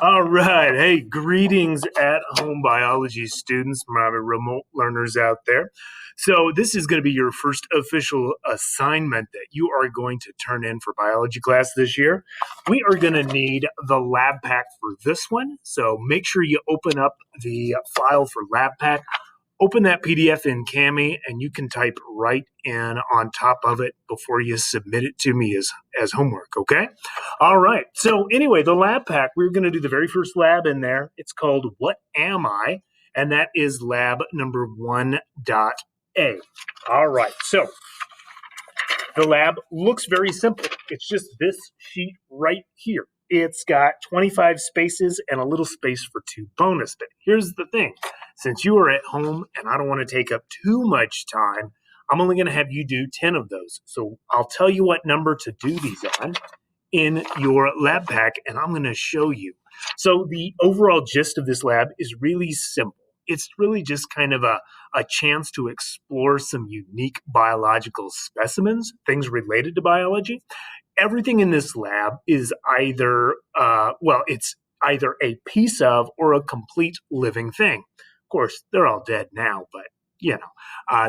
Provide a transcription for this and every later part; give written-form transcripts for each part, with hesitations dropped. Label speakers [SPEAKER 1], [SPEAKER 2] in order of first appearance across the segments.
[SPEAKER 1] All right. Hey, greetings at home biology students, my remote learners out there. So, this is going to be your first official assignment that you are going to turn in for biology class this year. We are going to need the lab pack for this one. So, make sure you open up the file for lab pack. Open that PDF in Kami, and you can type right in on top of it before you submit it to me as homework, okay? All right. So anyway, the lab pack, we're going to do the very first lab in there. It's called What Am I? And that is lab number 1.A. All right. So the lab looks very simple. It's just this sheet right here. It's got 25 spaces and a little space for 2 bonus. But here's the thing. Since you are at home and I don't want to take up too much time, I'm only going to have you do 10 of those. So I'll tell you what number to do these on in your lab pack, and I'm going to show you. So the overall gist of this lab is really simple. It's really just kind of a chance to explore some unique biological specimens, things related to biology. Everything in this lab is either, it's either a piece of or a complete living thing. Of course, they're all dead now, but,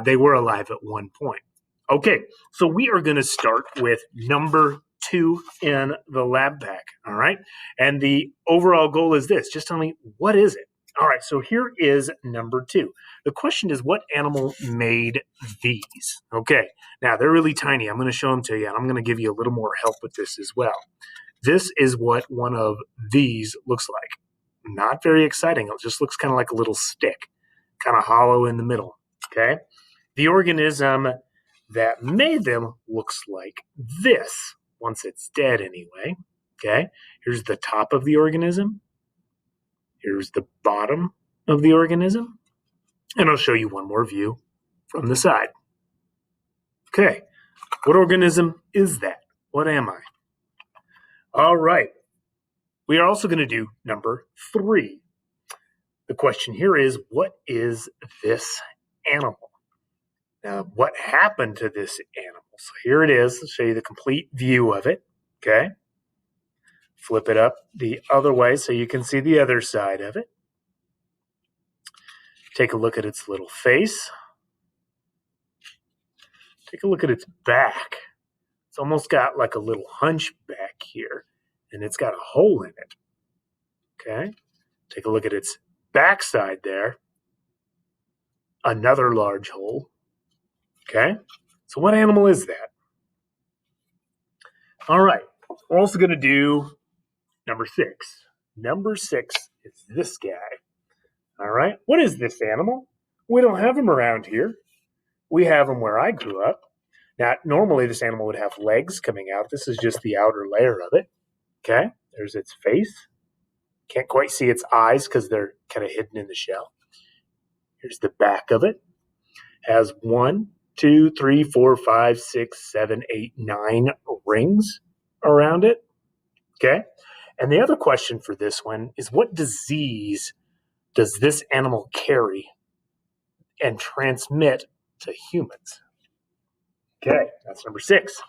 [SPEAKER 1] they were alive at one point. Okay, so we are going to start with number 2 in the lab pack, all right? And the overall goal is this. Just tell me, what is it? All right, so here is number 2. The question is, what animal made these? Okay, now they're really tiny. I'm going to show them to you, and I'm going to give you a little more help with this as well. This is what one of these looks like. Not very exciting. It just looks kind of like a little stick, kind of hollow in the middle, okay? The organism that made them looks like this, once it's dead anyway, okay? Here's the top of the organism. Here's the bottom of the organism. And I'll show you one more view from the side. Okay, what organism is that? What am I? All right, we are also going to do number 3. The question here is, what is this animal? Now, what happened to this animal? So here it is. I'll show you the complete view of it, okay? Flip it up the other way so you can see the other side of it. Take a look at its little face. Take a look at its back. It's almost got like a little hunchback here, and it's got a hole in it, okay? Take a look at its backside there. Another large hole, okay? So what animal is that? All right, we're also going to do number 6. Number 6 is this guy. All right, what is this animal? We don't have him around here. We have him where I grew up. Now, normally this animal would have legs coming out. This is just the outer layer of it. Okay, there's its face. Can't quite see its eyes because they're kind of hidden in the shell. Here's the back of it. Has 1, 2, 3, 4, 5, 6, 7, 8, 9 rings around it. Okay, and the other question for this one is, what disease does this animal carry and transmit to humans? Okay, that's number 6.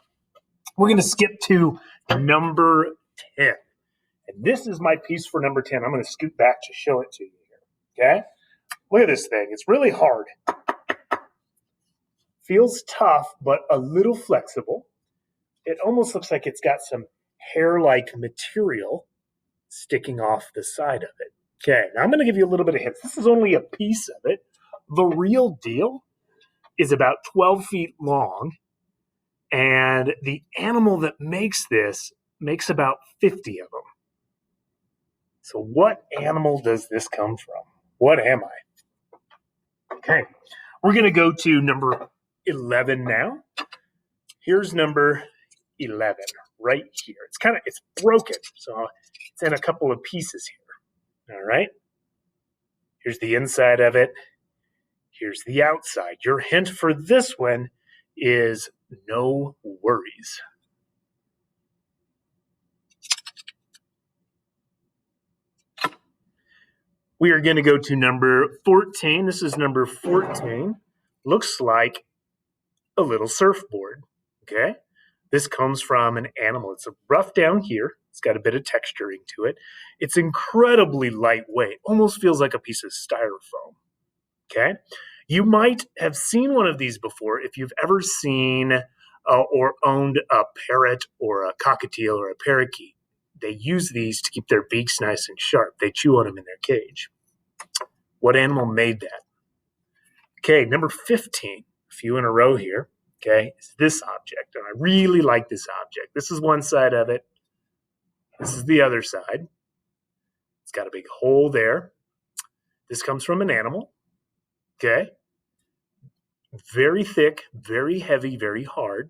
[SPEAKER 1] We're going to skip to number 10. And this is my piece for number 10. I'm going to scoot back to show it to you here. Okay? Look at this thing. It's really hard. Feels tough, but a little flexible. It almost looks like it's got some hair-like material sticking off the side of it. Okay, now I'm going to give you a little bit of hints. This is only a piece of it. The real deal is about 12 feet long, and the animal that makes this makes about 50 of them. So what animal does this come from? What am I? Okay, we're going to go to number 11 now. Here's number 11 right here. It's broken, so it's in a couple of pieces here. All right. Here's the inside of it. Here's the outside. Your hint for this one is no worries. We are going to go to number 14. This is number 14. Looks like a little surfboard, okay? This comes from an animal. It's rough down here. It's got a bit of texturing to it. It's incredibly lightweight, almost feels like a piece of styrofoam. Okay? You might have seen one of these before if you've ever seen or owned a parrot or a cockatiel or a parakeet. They use these to keep their beaks nice and sharp. They chew on them in their cage. What animal made that? Okay, number 15, a few in a row here. Okay, it's this object, and I really like this object. This is one side of it. This is the other side. It's got a big hole there. This comes from an animal. Okay, very thick, very heavy, very hard.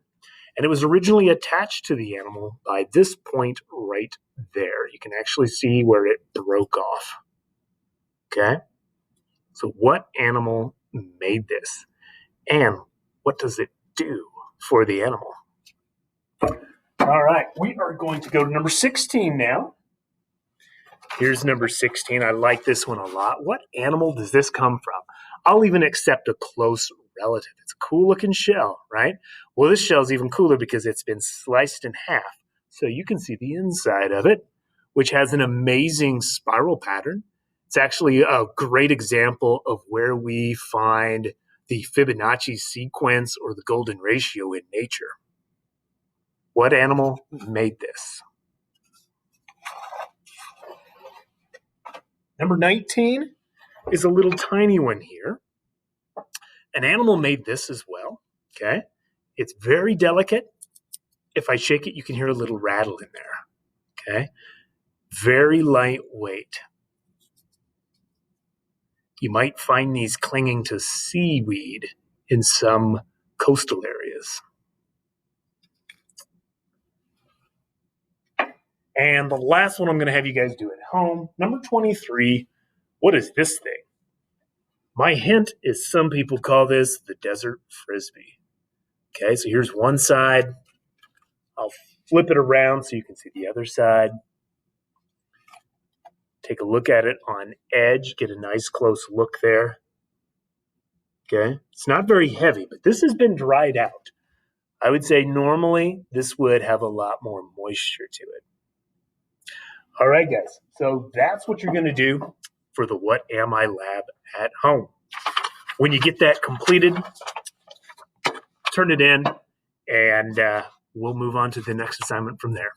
[SPEAKER 1] And it was originally attached to the animal by this point right there. You can actually see where it broke off. Okay? So what animal made this? And what does it do for the animal? All right, we are going to go to number 16 now. Here's number 16. I like this one a lot. What animal does this come from? I'll even accept a close relative. It's a cool looking shell, right? Well, this shell is even cooler because it's been sliced in half. So you can see the inside of it, which has an amazing spiral pattern. It's actually a great example of where we find the Fibonacci sequence or the golden ratio in nature. What animal made this? Number 19 is a little tiny one here. An animal made this as well, okay? It's very delicate. If I shake it, you can hear a little rattle in there, okay? Very lightweight. You might find these clinging to seaweed in some coastal areas. And the last one I'm going to have you guys do at home, number 23, what is this thing? My hint is some people call this the desert frisbee. Okay, so here's one side. I'll flip it around so you can see the other side. Take a look at it on edge, get a nice close look there. Okay, it's not very heavy, but this has been dried out. I would say normally this would have a lot more moisture to it. All right, guys, so that's what you're going to do for the What Am I lab at home. When you get that completed, turn it in, and we'll move on to the next assignment from there.